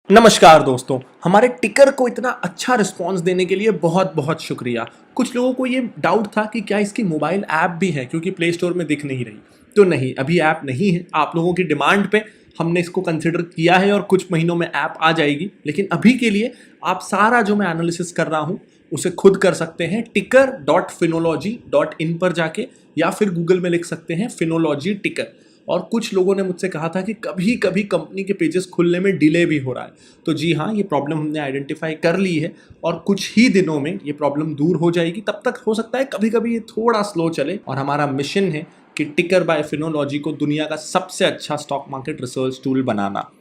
नमस्कार दोस्तों, हमारे टिकर को इतना अच्छा रिस्पांस देने के लिए बहुत बहुत शुक्रिया। कुछ लोगों को ये डाउट था कि क्या इसकी मोबाइल ऐप भी है, क्योंकि प्ले स्टोर में दिख नहीं रही। तो नहीं, अभी ऐप नहीं है। आप लोगों की डिमांड पे हमने इसको कंसिडर किया है और कुछ महीनों में ऐप आ जाएगी। लेकिन अभी के लिए आप सारा जो मैं एनालिसिस कर रहा हूँ उसे खुद कर सकते हैं ticker.finology.in पर जाके, या फिर गूगल में लिख सकते हैं फिनोलॉजी टिकर। और कुछ लोगों ने मुझसे कहा था कि कभी कभी कंपनी के पेजेस खुलने में डिले भी हो रहा है। तो जी हाँ, ये प्रॉब्लम हमने आइडेंटिफाई कर ली है और कुछ ही दिनों में ये प्रॉब्लम दूर हो जाएगी। तब तक हो सकता है कभी कभी ये थोड़ा स्लो चले। और हमारा मिशन है कि टिकर बाय फिनोलॉजी को दुनिया का सबसे अच्छा स्टॉक मार्केट रिसर्च टूल बनाना।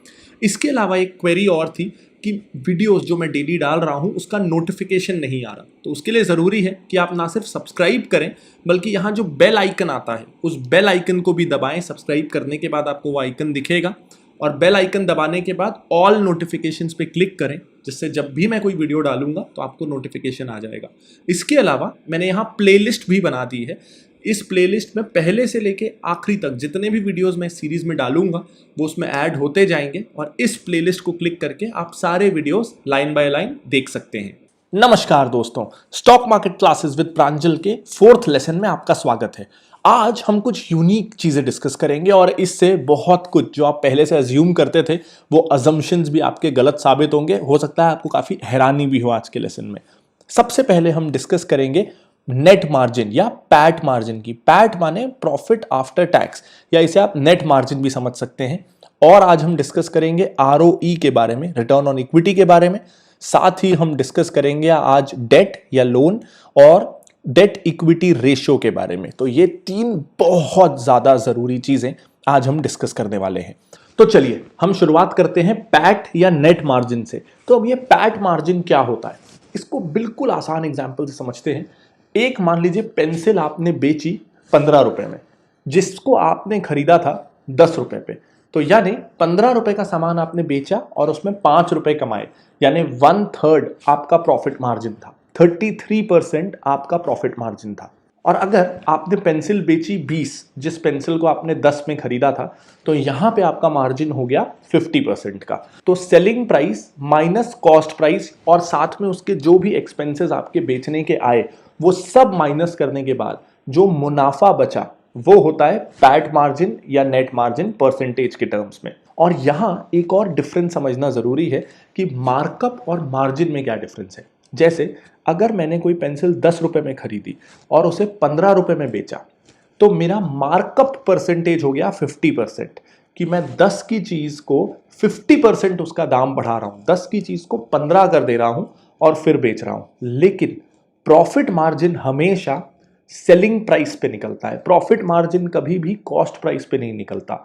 इसके अलावा एक क्वेरी और थी कि वीडियोस जो मैं डेली डाल रहा हूँ उसका नोटिफिकेशन नहीं आ रहा। तो उसके लिए ज़रूरी है कि आप ना सिर्फ सब्सक्राइब करें, बल्कि यहाँ जो बेल आइकन आता है उस बेल आइकन को भी दबाएं। सब्सक्राइब करने के बाद आपको वो आइकन दिखेगा और बेल आइकन दबाने के बाद ऑल नोटिफिकेशंस पे क्लिक करें, जिससे जब भी मैं कोई वीडियो डालूंगा तो आपको नोटिफिकेशन आ जाएगा। इसके अलावा मैंने यहाँ प्लेलिस्ट भी बना दी है। इस प्लेलिस्ट में पहले से लेके आखिरी तक जितने भी वीडियोस मैं सीरीज में डालूंगा वो उसमें ऐड होते जाएंगे, और इस प्लेलिस्ट को क्लिक करके आप सारे वीडियोस लाइन बाय लाइन देख सकते हैं। नमस्कार दोस्तों, स्टॉक मार्केट क्लासेस विद प्रांजल के 4th लेसन में आपका स्वागत है। आज हम कुछ यूनिक चीजें डिस्कस करेंगे और इससे बहुत कुछ जो आप पहले से अज्यूम करते थे वो अजम्पशंस भी आपके गलत साबित होंगे। हो सकता है आपको काफी हैरानी भी हो आज के लेसन में। सबसे पहले हम डिस्कस करेंगे नेट मार्जिन या पैट मार्जिन की। पैट माने प्रॉफिट आफ्टर टैक्स, या इसे आप नेट मार्जिन भी समझ सकते हैं। और आज हम डिस्कस करेंगे आरओई के बारे में, रिटर्न ऑन इक्विटी के बारे में। साथ ही हम डिस्कस करेंगे आज डेट या लोन और डेट इक्विटी रेशियो के बारे में। तो ये 3 बहुत ज्यादा जरूरी चीजें आज हम डिस्कस करने वाले हैं। तो चलिए हम शुरुआत करते हैं पैट या नेट मार्जिन से। तो अब ये पैट मार्जिन क्या होता है, इसको बिल्कुल आसान एग्जांपल से समझते हैं। एक मान लीजिए पेंसिल आपने बेची 15 रुपए में, जिसको आपने खरीदा था 10 रुपए पे। तो यानी 15 रुपए का सामान आपने बेचा और उसमें 5 रुपए कमाए, यानी 1/3 आपका प्रॉफिट मार्जिन था। 33% आपका प्रॉफिट मार्जिन था। और अगर आपने पेंसिल बेची 20, जिस पेंसिल को आपने 10 में खरीदा था, तो यहां पे आपका मार्जिन हो गया 50% का। तो selling price minus cost price और साथ में उसके जो भी एक्सपेंसेस आपके बेचने के आए, वो सब माइनस करने के बाद जो मुनाफा बचा वो होता है पैट मार्जिन या नेट मार्जिन परसेंटेज के टर्म्स में। और यहां एक और डिफरेंस समझना जरूरी है कि मार्कअप और मार्जिन में क्या डिफरेंस है। जैसे अगर मैंने कोई पेंसिल 10 रुपए में खरीदी और उसे 15 रुपए में बेचा, तो मेरा मार्कअप परसेंटेज हो गया 50%, कि मैं 10 की चीज को 50% उसका दाम बढ़ा रहा हूं, 10 की चीज को 15 कर दे रहा हूं और फिर बेच रहा हूं। लेकिन प्रॉफिट मार्जिन हमेशा सेलिंग प्राइस पे निकलता है। प्रॉफिट मार्जिन कभी भी कॉस्ट प्राइस पे नहीं निकलता।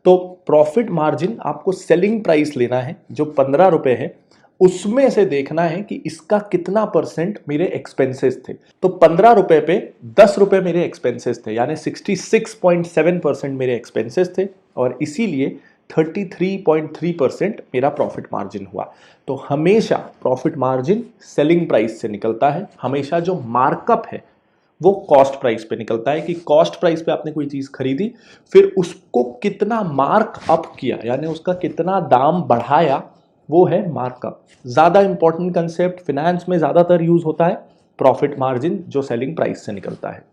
तो प्रॉफिट मार्जिन आपको सेलिंग प्राइस लेना है जो 15 रुपए है, उसमें से देखना है कि इसका कितना परसेंट मेरे एक्सपेंसेस थे। तो 15 रुपए पे 10 रुपए मेरे एक्सपेंसेस थे, यानी 66.7% मेरे एक्सपेंसेस थे, और इसीलिए 33.3% मेरा प्रॉफिट मार्जिन हुआ। तो हमेशा प्रॉफिट मार्जिन सेलिंग प्राइस से निकलता है। हमेशा जो मार्कअप है वो कॉस्ट प्राइस पे निकलता है, कि कॉस्ट प्राइस पे आपने कोई चीज खरीदी, फिर उसको कितना मार्क अप किया, यानी उसका कितना दाम बढ़ाया, वो है मार्कअप। ज्यादा इंपॉर्टेंट कंसेप्ट फिनेंस में ज्यादातर यूज होता है प्रॉफिट मार्जिन, जो सेलिंग प्राइस से निकलता है।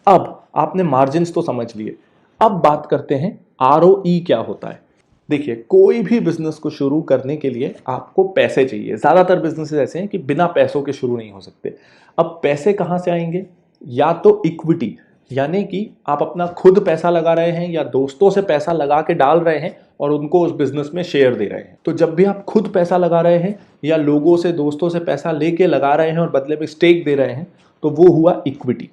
अब आपने मार्जिन्स तो समझ लिए, अब बात करते हैं आरओई क्या होता है। देखिए, कोई भी बिजनेस को शुरू करने के लिए आपको पैसे चाहिए। ज्यादातर बिजनेसेस ऐसे हैं कि बिना पैसों के शुरू नहीं हो सकते। अब पैसे कहां से आएंगे? या तो इक्विटी, यानी कि आप अपना खुद पैसा लगा रहे हैं या दोस्तों से पैसा लगा के डाल रहे हैं और उनको उस बिजनेस में शेयर दे रहे हैं। तो जब भी आप खुद पैसा लगा रहे हैं या लोगों से, दोस्तों से पैसा लेके लगा रहे हैं और बदले में स्टेक दे रहे हैं, तो वो हुआ इक्विटी।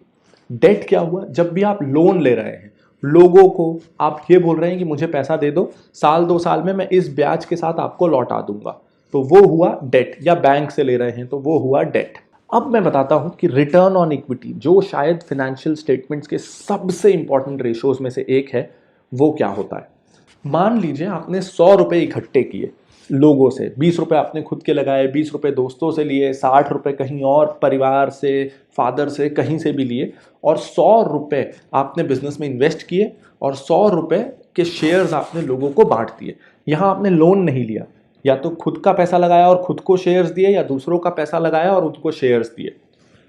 डेट क्या हुआ? जब भी आप लोन ले रहे हैं, लोगों को आप ये बोल रहे हैं कि मुझे पैसा दे दो, साल 2 साल में मैं इस ब्याज के साथ आपको लौटा दूंगा, तो वो हुआ डेट। या बैंक से ले रहे हैं तो वो हुआ डेट। अब मैं बताता हूं कि रिटर्न ऑन इक्विटी, जो शायद फाइनेंशियल स्टेटमेंट्स के सबसे इंपॉर्टेंट रेशियोज में से एक है, वो क्या होता है। मान लीजिए आपने 100 रुपए इकट्ठे किए लोगों से, 20 रुपए आपने खुद के लगाए, 20 रुपए दोस्तों से लिए, 60 रुपए कहीं और परिवार से, फादर से, कहीं से भी लिए, और 100 रुपए आपने बिजनेस में इन्वेस्ट किए और 100 रुपए के शेयर्स आपने लोगों को बांट दिए। यहां आपने लोन नहीं लिया, या तो खुद का पैसा लगाया और खुद को शेयर्स दिए, या दूसरों का पैसा लगाया और उनको शेयर्स दिए।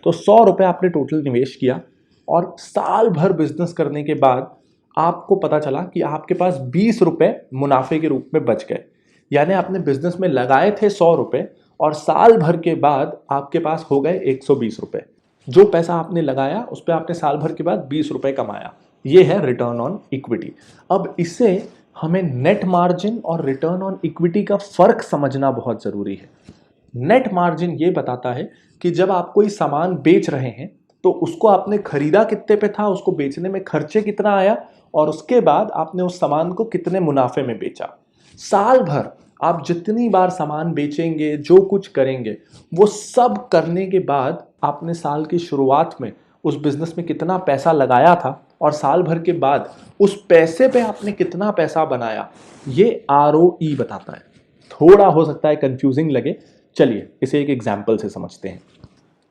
तो 100 रुपये आपने टोटल निवेश किया और साल भर बिजनेस करने के बाद आपको पता चला कि आपके पास 20 रुपये मुनाफे के रूप में बच गए। यानी आपने बिजनेस में लगाए थे 100 रुपये और साल भर के बाद आपके पास हो गए 120 रुपये। जो पैसा आपने लगाया उस पर आपने साल भर के बाद 20 रुपये कमाया। ये है रिटर्न ऑन इक्विटी। अब इससे हमें नेट मार्जिन और रिटर्न ऑन इक्विटी का फर्क समझना बहुत जरूरी है। नेट मार्जिन ये बताता है कि जब आप कोई सामान बेच रहे हैं तो उसको आपने खरीदा कितने पे था, उसको बेचने में खर्चे कितना आया और उसके बाद आपने उस सामान को कितने मुनाफे में बेचा। साल भर आप जितनी बार सामान बेचेंगे, जो कुछ करेंगे, वो सब करने के बाद आपने साल की शुरुआत में उस बिजनेस में कितना पैसा लगाया था और साल भर के बाद उस पैसे पे आपने कितना पैसा बनाया, ये ROE बताता है। थोड़ा हो सकता है कंफ्यूजिंग लगे, चलिए इसे एक एग्जाम्पल से समझते हैं।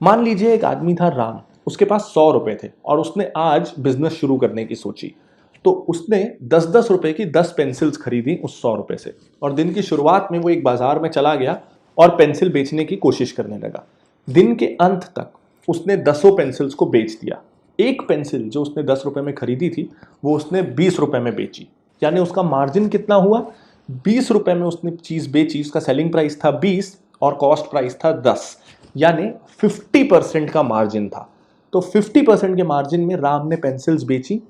मान लीजिए एक आदमी था राम, उसके पास 100 रुपए थे और उसने आज बिजनेस शुरू करने की सोची। तो उसने 10-10 रुपए की 10 पेंसिल्स खरीदी उस 100 रुपए से, और दिन की शुरुआत में वो एक बाजार में चला गया और पेंसिल बेचने की कोशिश करने लगा। दिन के अंत तक उसने 10 पेंसिल्स को बेच दिया। एक पेंसिल जो उसने 10 रुपए में खरीदी थी वो उसने 20 रुपए में बेची। यानी उसका मार्जिन कितना हुआ, 20 रुपए में उसने चीज बेची, उसका सेलिंग प्राइस था 20 और कॉस्ट प्राइस था 10, यानी 50% का मार्जिन था। तो 50% के मार्जिन में राम ने पेंसिल्स बेची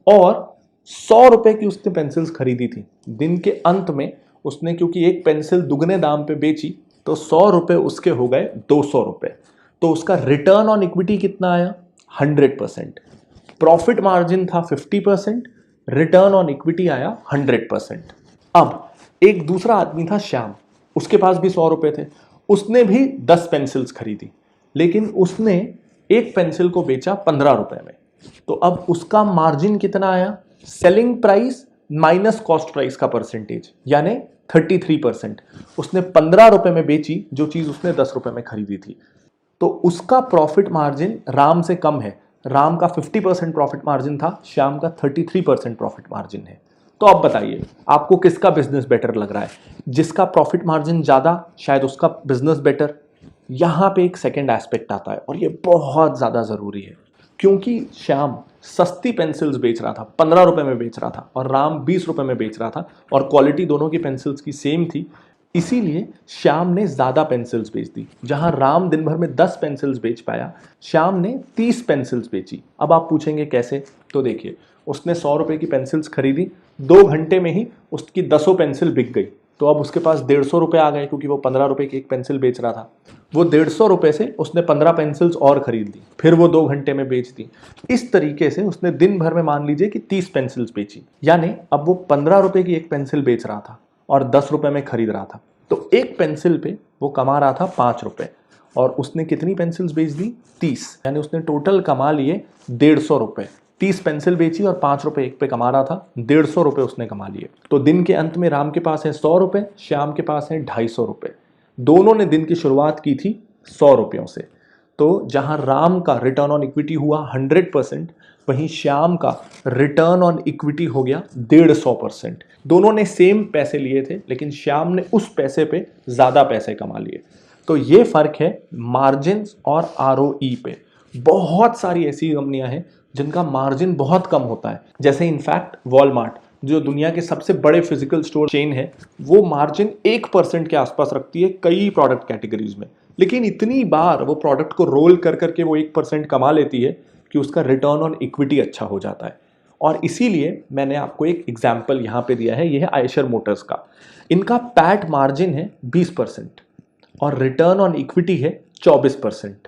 और 100 रुपए की उसने पेंसिल्स खरीदी थी। दिन के अंत में उसने, क्योंकि एक पेंसिल दुगने दाम पे बेची, तो 100 रुपए उसके हो गए 200 रुपए। तो उसका रिटर्न ऑन इक्विटी कितना आया, 100%। प्रॉफिट मार्जिन था 50%, रिटर्न ऑन इक्विटी आया 100%। अब एक दूसरा आदमी था श्याम, उसके पास भी 100 रुपए थे, उसने भी 10 पेंसिल्स खरीदी, लेकिन उसने एक पेंसिल को बेचा 15 रुपए में। तो अब उसका मार्जिन कितना आया, selling price minus cost price का परसेंटेज, यानी 33%। उसने 15 रुपए में बेची जो चीज उसने 10 रुपए में खरीदी थी। तो उसका प्रॉफिट मार्जिन राम से कम है। राम का 50% प्रॉफिट मार्जिन था, श्याम का 33% प्रॉफिट मार्जिन है। तो अब बताइए आपको किसका बिजनेस बेटर लग रहा है। जिसका प्रॉफिट मार्जिन ज्यादा, शायद उसका बिजनेस बेटर। यहां पे एक सेकंड एस्पेक्ट आता है और ये बहुत ज्यादा जरूरी है, क्योंकि श्याम सस्ती पेंसिल्स बेच रहा था, 15 रुपए में बेच रहा था, और राम 20 रुपए में बेच रहा था, और क्वालिटी दोनों की पेंसिल्स की सेम थी। इसीलिए श्याम ने ज्यादा पेंसिल्स बेच दी। जहां राम दिन भर में 10 पेंसिल्स बेच पाया, श्याम ने 30 पेंसिल्स बेची। अब आप पूछेंगे कैसे, तो देखिए उसने 100 रुपए की पेंसिल्स खरीदी, 2 घंटे में ही उसकी 10 पेंसिल बिक गई। तो अब उसके पास 150 रुपए आ गए, क्योंकि वो 15 रुपए की एक पेंसिल बेच रहा था। वो 150 रुपए से उसने 15 पेंसिल्स और खरीद ली, फिर वो 2 घंटे में बेच दी। इस तरीके से उसने दिन भर में मान लीजिए कि 30 पेंसिल्स बेची। यानी अब वो 15 रुपए की एक पेंसिल बेच रहा था और 10 रुपए में खरीद रहा था। तो एक पेंसिल पे वो कमा रहा था 5 रुपए, और उसने कितनी पेंसिल्स बेच दी, 30। यानी उसने टोटल कमा लिए 150 रुपए। 30 पेंसिल बेची और 5 रुपए एक पे कमा रहा था, 150 रुपए उसने कमा लिए। तो दिन के अंत में राम के पास है 100 रुपए, श्याम के पास है 250 रुपए। दोनों ने दिन की शुरुआत की थी 100 रुपयों से। तो जहां राम का रिटर्न ऑन इक्विटी हुआ 100%, वहीं श्याम का रिटर्न ऑन इक्विटी हो गया 150%। दोनों ने सेम पैसे लिए थे, लेकिन श्याम ने उस पैसे पे ज्यादा पैसे कमा लिए। तो ये फर्क है मार्जिन और ROE पे। बहुत सारी ऐसी कंपनियां हैं जिनका मार्जिन बहुत कम होता है, जैसे इनफैक्ट वॉलमार्ट, जो दुनिया के सबसे बड़े फिजिकल स्टोर चेन है, वो मार्जिन 1% के आसपास रखती है कई प्रोडक्ट कैटेगरीज में। लेकिन इतनी बार वो प्रोडक्ट को रोल कर करके वो 1% कमा लेती है कि उसका रिटर्न ऑन इक्विटी अच्छा हो जाता है। और इसीलिए मैंने आपको एक एग्जाम्पल यहाँ पे दिया है, ये है आयशर मोटर्स का। इनका पैट मार्जिन है 20% और रिटर्न ऑन इक्विटी है 24%।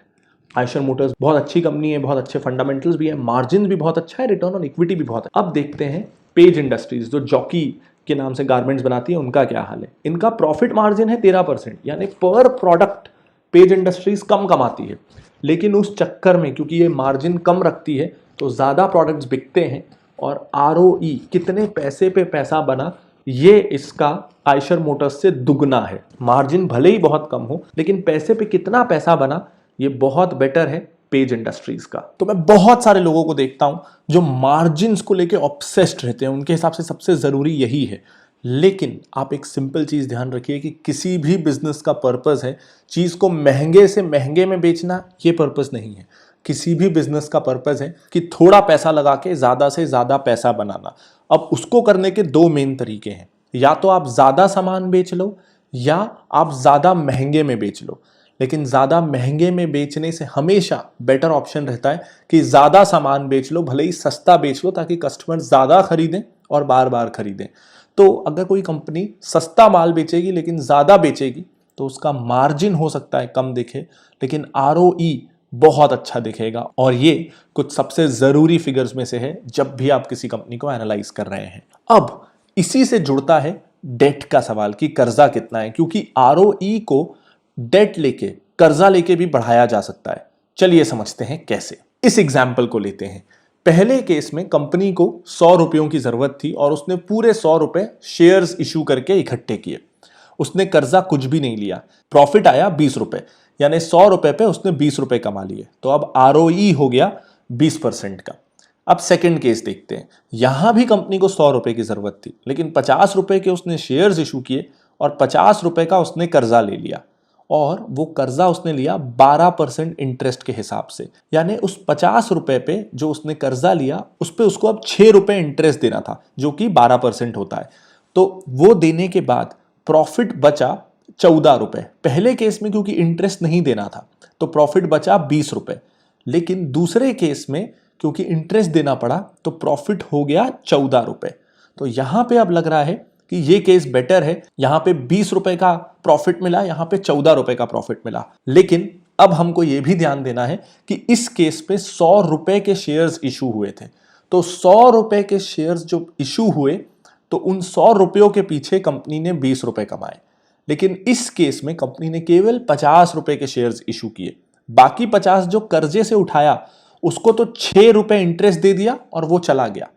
आयशर मोटर्स बहुत अच्छी कंपनी है, बहुत अच्छे फंडामेंटल्स भी है, मार्जिन भी बहुत अच्छा है, रिटर्न ऑन इक्विटी भी बहुत है। अब देखते हैं पेज इंडस्ट्रीज, जो जॉकी के नाम से गारमेंट्स बनाती है, उनका क्या हाल है। इनका प्रॉफिट मार्जिन है 13%, यानी पर प्रोडक्ट पेज इंडस्ट्रीज कम कमाती है। लेकिन उस चक्कर में, क्योंकि ये मार्जिन कम रखती है, तो ज़्यादा प्रोडक्ट्स बिकते हैं और ROE कितने पैसे पे पैसा बना, ये इसका आयशर मोटर्स से दुगना है। मार्जिन भले ही बहुत कम हो, लेकिन पैसे पे कितना पैसा बना, ये बहुत बेटर है पेज इंडस्ट्रीज का। तो मैं बहुत सारे लोगों को देखता हूं जो मार्जिन्स को लेके ऑब्सेस्ड रहते हैं। उनके हिसाब से सबसे जरूरी यही है लेकिन आप एक सिंपल चीज़ ध्यान रखिए कि किसी भी बिजनेस का पर्पस है चीज़ को महंगे से महंगे में बेचना, ये पर्पस नहीं है। किसी भी बिजनेस का पर्पस है कि थोड़ा पैसा लगा के ज़्यादा से ज़्यादा पैसा बनाना। अब उसको करने के दो मेन तरीके हैं, या तो आप ज़्यादा सामान बेच लो या आप ज़्यादा महंगे में बेच लो। लेकिन ज़्यादा महंगे में बेचने से हमेशा बेटर ऑप्शन रहता है कि ज़्यादा सामान बेच लो, भले ही सस्ता बेच लो, ताकि कस्टमर ज़्यादा खरीदें और बार बार खरीदें। तो अगर कोई कंपनी सस्ता माल बेचेगी लेकिन ज़्यादा बेचेगी तो उसका मार्जिन हो सकता है कम दिखे, लेकिन ROE बहुत अच्छा दिखेगा। और ये कुछ सबसे ज़रूरी फिगर्स में से है जब भी आप किसी कंपनी को एनालाइज कर रहे हैं। अब इसी से जुड़ता है डेट का सवाल कि कर्जा कितना है, क्योंकि ROE को डेट लेके, कर्जा लेके भी बढ़ाया जा सकता है। चलिए समझते हैं कैसे। इस एग्जाम्पल को लेते हैं। पहले केस में कंपनी को 100 रुपयों की जरूरत थी और उसने पूरे 100 रुपए शेयर्स इशू करके इकट्ठे किए। उसने कर्जा कुछ भी नहीं लिया, प्रॉफिट आया 20 रुपए, यानी 100 रुपए पे उसने 20 रुपए कमा लिए। तो अब ROE हो गया 20% का। अब सेकंड केस देखते हैं। यहां भी कंपनी को 100 रुपए की जरूरत थी, लेकिन 50 रुपए के उसने शेयर्स इशू किए और 50 रुपए का उसने कर्जा ले लिया। और वो कर्जा उसने लिया 12% इंटरेस्ट के हिसाब से, यानी उस 50 रुपए पे जो उसने कर्जा लिया उस पे उसको अब 6 रुपए इंटरेस्ट देना था, जो कि 12% होता है। तो वो देने के बाद प्रॉफिट बचा 14 रुपए। पहले केस में क्योंकि इंटरेस्ट नहीं देना था तो प्रॉफिट बचा 20 रुपए, लेकिन दूसरे केस में क्योंकि इंटरेस्ट देना पड़ा तो प्रॉफिट हो गया 14 रुपए। तो यहां पे अब लग रहा है कि ये केस बेटर है। यहां पे 20 रुपए का प्रॉफिट मिला, यहां पे 14 रुपए का प्रॉफिट मिला। लेकिन अब हमको ये भी ध्यान देना है कि इस केस पे 100 रुपए के शेयर्स इशू हुए थे। तो 100 रुपए के शेयर्स जो इशू हुए तो उन 100 रुपयों के पीछे कंपनी ने 20 रुपए कमाए। लेकिन इस केस में कंपनी ने केवल 50 रुपए के शेयर्स इशू किए। बाकी 50 जो कर्जे से उठाया उसको तो 6 रुपए इंटरेस्ट दे दिया और वो चला गया।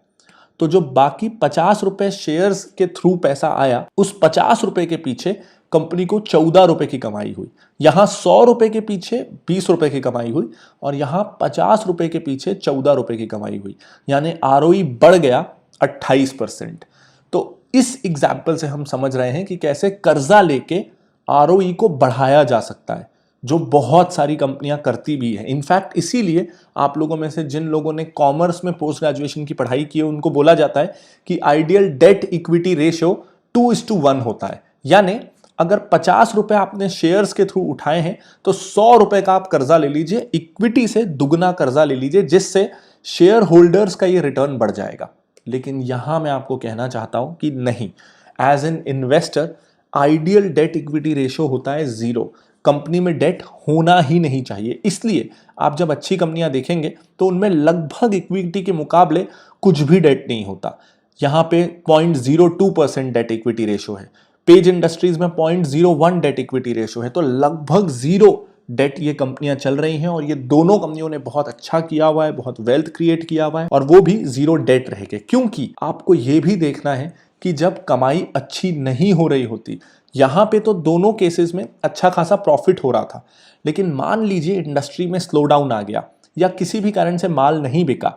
तो जो बाकी 50 रुपए शेयर्स के थ्रू पैसा आया, उस 50 रुपए के पीछे कंपनी को 14 रुपए की कमाई हुई। यहां 100 रुपए के पीछे 20 रुपए की कमाई हुई और यहां 50 रुपए के पीछे 14 रुपए की कमाई हुई, यानी ROE बढ़ गया 28%। तो इस एग्जाम्पल से हम समझ रहे हैं कि कैसे कर्जा लेके ROE को बढ़ाया जा सकता है, जो बहुत सारी कंपनियां करती भी है। इनफैक्ट इसीलिए आप लोगों में से जिन लोगों ने कॉमर्स में पोस्ट ग्रेजुएशन की पढ़ाई की है उनको बोला जाता है कि आइडियल डेट इक्विटी रेशियो 2:1 होता है। यानी अगर 50 रुपए आपने शेयर्स के थ्रू उठाए हैं तो 100 रुपए का आप कर्जा ले लीजिए, इक्विटी से दुगना कर्जा ले लीजिए, जिससे शेयर होल्डर्स का ये रिटर्न बढ़ जाएगा। लेकिन यहां मैं आपको कहना चाहता हूं कि नहीं, as an investor ideal debt equity ratio होता है 0। कंपनी में डेट होना ही नहीं चाहिए। इसलिए आप जब अच्छी कंपनियां देखेंगे तो उनमें लगभग इक्विटी के मुकाबले कुछ भी डेट नहीं होता। यहां पे 0.02% डेट इक्विटी रेशियो है। पेज इंडस्ट्रीज में 0.01 डेट इक्विटी रेशियो है। तो लगभग 0 डेट ये कंपनियां चल रही हैं और ये दोनों कंपनियों ने बहुत अच्छा किया हुआ है, बहुत वेल्थ क्रिएट किया हुआ है, और वो भी 0 डेट रह के। क्योंकि आपको ये भी देखना है कि जब कमाई अच्छी नहीं हो रही होती, यहां पे तो दोनों केसेस में अच्छा खासा प्रॉफिट हो रहा था, लेकिन मान लीजिए इंडस्ट्री में स्लो डाउन आ गया या किसी भी कारण से माल नहीं बिका,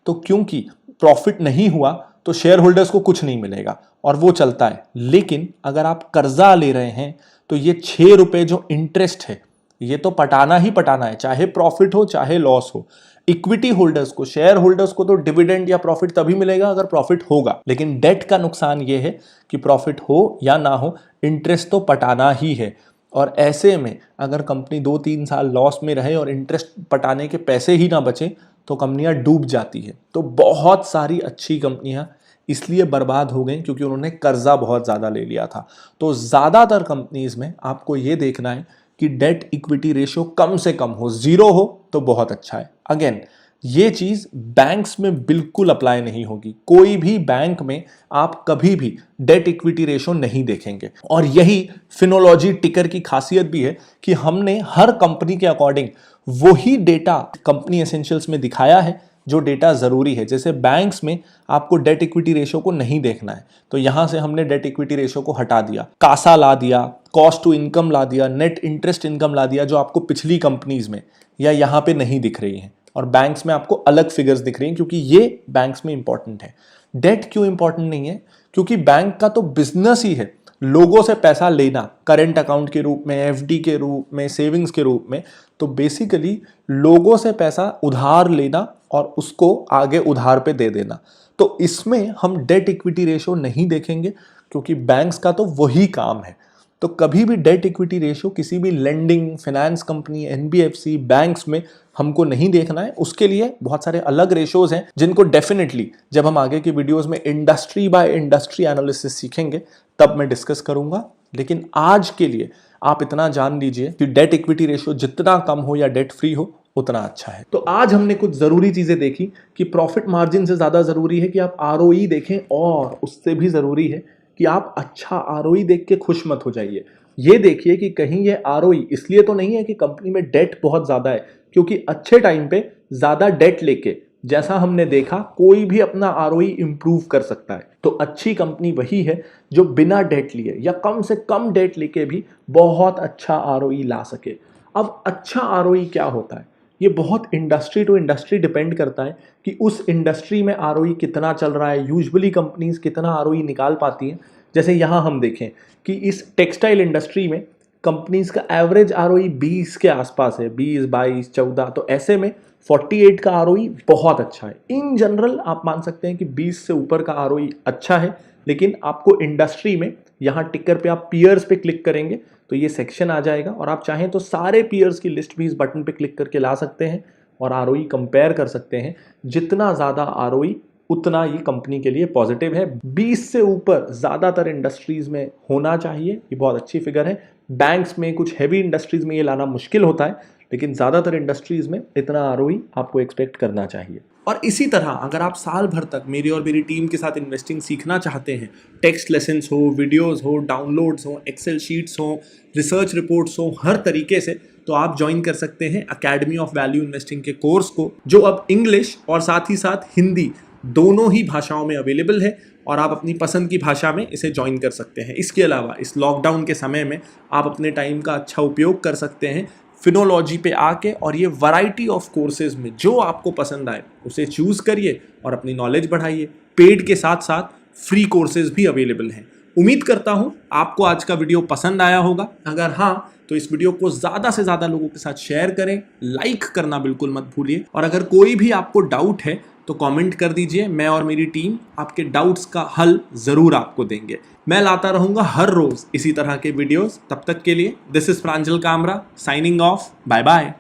तो क्योंकि प्रॉफिट नहीं हुआ तो शेयर होल्डर्स को कुछ नहीं मिलेगा और वो चलता है। लेकिन अगर आप कर्जा ले रहे हैं तो ये 6 रुपए जो इंटरेस्ट है ये तो पटाना ही पटाना है, चाहे प्रॉफिट हो चाहे लॉस हो। इक्विटी होल्डर्स को, शेयर होल्डर्स को तो डिविडेंड या प्रॉफिट तभी मिलेगा अगर प्रॉफिट होगा। लेकिन डेट का नुकसान ये है कि प्रॉफिट हो या ना हो, इंटरेस्ट तो पटाना ही है। और ऐसे में अगर कंपनी 2-3 साल लॉस में रहे और इंटरेस्ट पटाने के पैसे ही ना बचे तो कंपनियां डूब जाती है। तो बहुत सारी अच्छी कंपनियां इसलिए बर्बाद हो गई क्योंकि उन्होंने कर्जा बहुत ज़्यादा ले लिया था। तो ज़्यादातर कंपनीज में आपको ये देखना है कि डेट इक्विटी रेशियो कम से कम हो, 0 हो तो बहुत अच्छा है। अगेन ये चीज बैंक्स में बिल्कुल अप्लाई नहीं होगी। कोई भी बैंक में आप कभी भी डेट इक्विटी रेशियो नहीं देखेंगे। और यही फिनोलॉजी टिकर की खासियत भी है कि हमने हर कंपनी के अकॉर्डिंग वही डेटा कंपनी एसेंशियल्स में दिखाया है जो डेटा जरूरी है। जैसे बैंक्स में आपको डेट इक्विटी रेशियो को नहीं देखना है, तो यहां से हमने डेट इक्विटी रेशियो को हटा दिया, कासा ला दिया, कॉस्ट टू इनकम ला दिया, नेट इंटरेस्ट इनकम ला दिया, जो आपको पिछली कंपनीज में या यहां पे नहीं दिख रही है। और बैंक्स में आपको अलग फिगर्स दिख रही हैं क्योंकि ये बैंक्स में इंपॉर्टेंट है। डेट क्यों इंपॉर्टेंट नहीं है? क्योंकि बैंक का तो बिजनेस ही है लोगों से पैसा लेना, करेंट अकाउंट के रूप में, एफडी के रूप में, सेविंग्स के रूप में। तो बेसिकली लोगों से पैसा उधार लेना और उसको आगे उधार पे दे देना। तो इसमें हम डेट इक्विटी रेशियो नहीं देखेंगे क्योंकि बैंक्स का तो वही काम है। तो कभी भी डेट इक्विटी रेशियो किसी भी lending, finance company, NBFC, banks में हमको नहीं देखना है। उसके लिए बहुत सारे अलग रेशियोज हैं जिनको डेफिनेटली जब हम आगे की वीडियोस में इंडस्ट्री बाय इंडस्ट्री एनालिसिस सीखेंगे तब मैं डिस्कस करूंगा। लेकिन आज के लिए आप इतना जान लीजिए कि डेट इक्विटी रेशियो जितना कम हो या डेट फ्री हो उतना अच्छा है। तो आज हमने कुछ जरूरी चीजें देखी कि प्रॉफिट मार्जिन से ज्यादा जरूरी है कि आप आरओई देखें, और उससे भी जरूरी है कि आप अच्छा आरओई देख के खुश मत हो जाइए। ये देखिए कि कहीं ये आरओई इसलिए तो नहीं है कि कंपनी में डेट बहुत ज्यादा है, क्योंकि अच्छे टाइम पे ज्यादा डेट लेके, जैसा हमने देखा, कोई भी अपना आरओई इंप्रूव कर सकता है। तो अच्छी कंपनी वही है जो बिना डेट लिए या कम से कम डेट लेके भी बहुत अच्छा आरओई ला सके। अब अच्छा आरओई क्या होता है, ये बहुत इंडस्ट्री टू इंडस्ट्री डिपेंड करता है कि उस इंडस्ट्री में आरओई कितना चल रहा है। यूजुअली कंपनीज कितना आरओई निकाल पाती हैं। जैसे यहाँ हम देखें कि इस टेक्सटाइल इंडस्ट्री में कंपनीज का एवरेज आरओई 20 के आसपास है, 20, 22, 14। तो ऐसे में 48 का आरओई बहुत अच्छा है। इन जनरल आप मान सकते हैं कि 20 से ऊपर का आरओई अच्छा है। लेकिन आपको इंडस्ट्री में यहाँ टिकर पे आप पीयर्स पे क्लिक करेंगे तो ये सेक्शन आ जाएगा, और आप चाहें तो सारे पीयर्स की लिस्ट भी इस बटन पे क्लिक करके ला सकते हैं और आरओई कंपेयर कर सकते हैं। जितना ज़्यादा आरओई उतना ये कंपनी के लिए पॉजिटिव है। 20 से ऊपर ज़्यादातर इंडस्ट्रीज में होना चाहिए, ये बहुत अच्छी फिगर है। बैंक्स में, कुछ हैवी इंडस्ट्रीज में ये लाना मुश्किल होता है, लेकिन ज़्यादातर इंडस्ट्रीज में इतना आरओई आपको एक्सपेक्ट करना चाहिए। और इसी तरह अगर आप साल भर तक मेरी और मेरी टीम के साथ इन्वेस्टिंग सीखना चाहते हैं, टेक्स्ट लेसन्स हो, वीडियोस हो, डाउनलोड्स हो, एक्सेल शीट्स हो, रिसर्च रिपोर्ट्स हो, हर तरीके से, तो आप ज्वाइन कर सकते हैं अकेडमी ऑफ वैल्यू इन्वेस्टिंग के कोर्स को, जो अब इंग्लिश और साथ ही साथ हिंदी दोनों ही भाषाओं में अवेलेबल है, और आप अपनी पसंद की भाषा में इसे ज्वाइन कर सकते हैं। इसके अलावा इस लॉकडाउन के समय में आप अपने टाइम का अच्छा उपयोग कर सकते हैं फिनोलॉजी पे आके, और ये वैरायटी ऑफ कोर्सेज में जो आपको पसंद आए उसे चूज करिए और अपनी नॉलेज बढ़ाइए। पेड के साथ साथ फ्री कोर्सेज भी अवेलेबल हैं। उम्मीद करता हूँ आपको आज का वीडियो पसंद आया होगा। अगर हाँ, तो इस वीडियो को ज़्यादा से ज़्यादा लोगों के साथ शेयर करें, लाइक करना बिल्कुल मत भूलिए, और अगर कोई भी आपको डाउट है तो कमेंट कर दीजिए। मैं और मेरी टीम आपके डाउट्स का हल ज़रूर आपको देंगे। मैं लाता रहूँगा हर रोज़ इसी तरह के वीडियोस। तब तक के लिए this is Pranjal Kamra signing off. Bye bye.